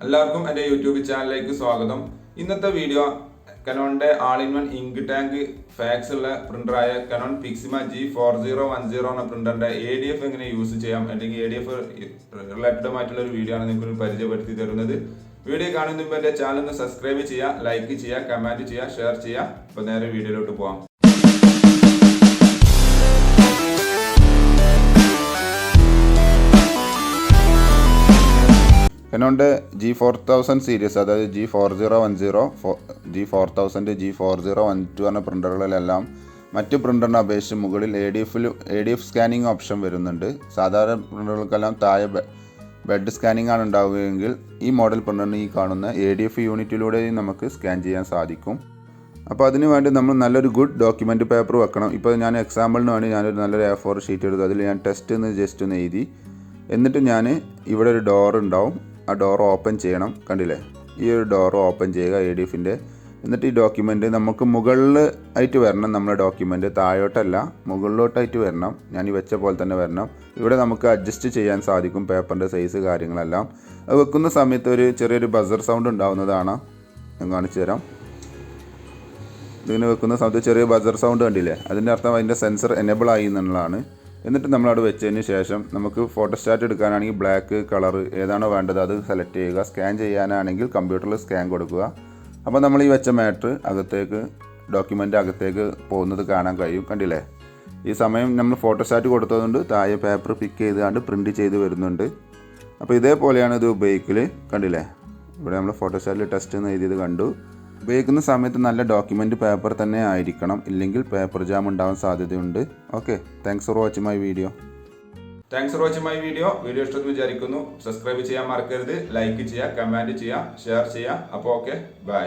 എല്ലാവർക്കും എൻ്റെ യൂട്യൂബ് ചാനലിലേക്ക് സ്വാഗതം. ഇന്നത്തെ വീഡിയോ കനോണിൻ്റെ ആൾ-ഇൻ-വൺ ഇങ്ക് ടാങ്ക് ഫാക്സ് ഉള്ള പ്രിൻ്ററായ കനോൺ PIXMA G4010 എന്ന പ്രിൻ്ററിൻ്റെ ADF എങ്ങനെ യൂസ് ചെയ്യാം അല്ലെങ്കിൽ ADF റിലേറ്റഡുമായിട്ടുള്ള ഒരു വീഡിയോ ആണ് നിങ്ങൾക്ക് പരിചയപ്പെടുത്തി തരുന്നത്. വീഡിയോ കാണുന്നതിന് മുമ്പ് എൻ്റെ ചാനൽ ഒന്ന് സബ്സ്ക്രൈബ് ചെയ്യുക, ലൈക്ക് ചെയ്യുക, കമൻറ്റ് ചെയ്യുക, ഷെയർ ചെയ്യുക. അപ്പോൾ നേരെ വീഡിയോയിലോട്ട് പോകാം. കനോണിൻ്റെ G4000 സീരീസ്, അതായത് G4010, G4000, G4012 എന്ന പ്രിൻ്ററുകളിലെല്ലാം മറ്റ് പ്രിൻ്ററിനെ അപേക്ഷിച്ച് മുകളിൽ ADF സ്കാനിങ് ഓപ്ഷൻ വരുന്നുണ്ട്. സാധാരണ പ്രിൻ്ററുകൾക്കെല്ലാം താഴെ ബെഡ് സ്കാനിങ് ആണ് ഉണ്ടാവുകയെങ്കിൽ ഈ മോഡൽ പ്രിൻ്ററിന് ഈ കാണുന്ന ADF യൂണിറ്റിലൂടെയും നമുക്ക് സ്കാൻ ചെയ്യാൻ സാധിക്കും. അപ്പോൾ അതിന് വേണ്ടി നമ്മൾ നല്ലൊരു ഗുഡ് ഡോക്യുമെൻറ്റ് പേപ്പർ വെക്കണം. ഇപ്പോൾ ഞാൻ എക്സാമ്പിളിന് വേണ്ടി ഞാനൊരു നല്ലൊരു A4 ഷീറ്റ് എടുത്തു. അതിൽ ഞാൻ ടെസ്റ്റ് എന്ന് ജസ്റ്റ് ഒന്ന് എഴുതി. എന്നിട്ട് ഞാൻ ഇവിടെ ഒരു ഡോർ ഉണ്ടാവും, ആ ഡോർ ഓപ്പൺ ചെയ്യണം. കണ്ടില്ലേ, ഈ ഒരു ഡോർ ഓപ്പൺ ചെയ്യുക ADFൻ്റെ. എന്നിട്ട് ഈ ഡോക്യുമെൻറ്റ് നമുക്ക് മുകളിൽ ആയിട്ട് വരണം. നമ്മുടെ ഡോക്യുമെൻറ്റ് താഴോട്ടല്ല, മുകളിലോട്ടായിട്ട് വരണം. ഞാൻ ഈ വെച്ച പോലെ തന്നെ വരണം. ഇവിടെ നമുക്ക് അഡ്ജസ്റ്റ് ചെയ്യാൻ സാധിക്കും പേപ്പറിൻ്റെ സൈസ് കാര്യങ്ങളെല്ലാം. അത് വെക്കുന്ന സമയത്ത് ഒരു ചെറിയൊരു ബസർ സൗണ്ട് ഉണ്ടാവുന്നതാണ്. ഞാൻ കാണിച്ചു തരാം. ഇതിന് വെക്കുന്ന സമയത്ത് ചെറിയ ബസർ സൗണ്ട് കണ്ടില്ലേ, അതിൻ്റെ അർത്ഥം അതിൻ്റെ സെൻസർ എനേബിൾ ആയി എന്നുള്ളതാണ്. എന്നിട്ട് നമ്മളവിടെ വെച്ചതിന് ശേഷം നമുക്ക് ഫോട്ടോസ്റ്റാറ്റ് എടുക്കാനാണെങ്കിൽ ബ്ലാക്ക് കളർ ഏതാണോ വേണ്ടത് അത് സെലക്ട് ചെയ്യുക. സ്കാൻ ചെയ്യാനാണെങ്കിൽ കമ്പ്യൂട്ടറിൽ സ്കാൻ കൊടുക്കുക. അപ്പോൾ നമ്മൾ ഈ വെച്ച മാറ്റർ അകത്തേക്ക്, ഡോക്യുമെൻ്റ് അകത്തേക്ക് പോകുന്നത് കാണാൻ കഴിയും. കണ്ടില്ലേ, ഈ സമയം നമ്മൾ ഫോട്ടോസ്റ്റാറ്റ് കൊടുത്തതുകൊണ്ട് താഴെ പേപ്പർ പിക്ക് ചെയ്തുകൊണ്ട് പ്രിൻറ്റ് ചെയ്ത് വരുന്നുണ്ട്. അപ്പോൾ ഇതേപോലെയാണ് ഇത് ഉപയോഗിക്കൽ. കണ്ടില്ലേ, ഇവിടെ നമ്മൾ ഫോട്ടോസ്റ്റാറ്റിൽ ടെസ്റ്റ് എന്ന് എഴുതിയത് കണ്ടു. ഉപയോഗിക്കുന്ന സമയത്ത് നല്ല ഡോക്യുമെൻറ്റ് പേപ്പർ തന്നെ ആയിരിക്കണം, ഇല്ലെങ്കിൽ പേപ്പർ ജാം ഉണ്ടാവാൻ സാധ്യതയുണ്ട്. Okay, thanks for watching my video. Video ഇഷ്ടമെന്ന് വിചാരിക്കുന്നു. സബ്സ്ക്രൈബ് ചെയ്യാൻ മറക്കരുത്, ലൈക്ക് ചെയ്യുക, കമൻറ്റ് ചെയ്യുക, ഷെയർ ചെയ്യുക. അപ്പോൾ ഓക്കെ, ബൈ.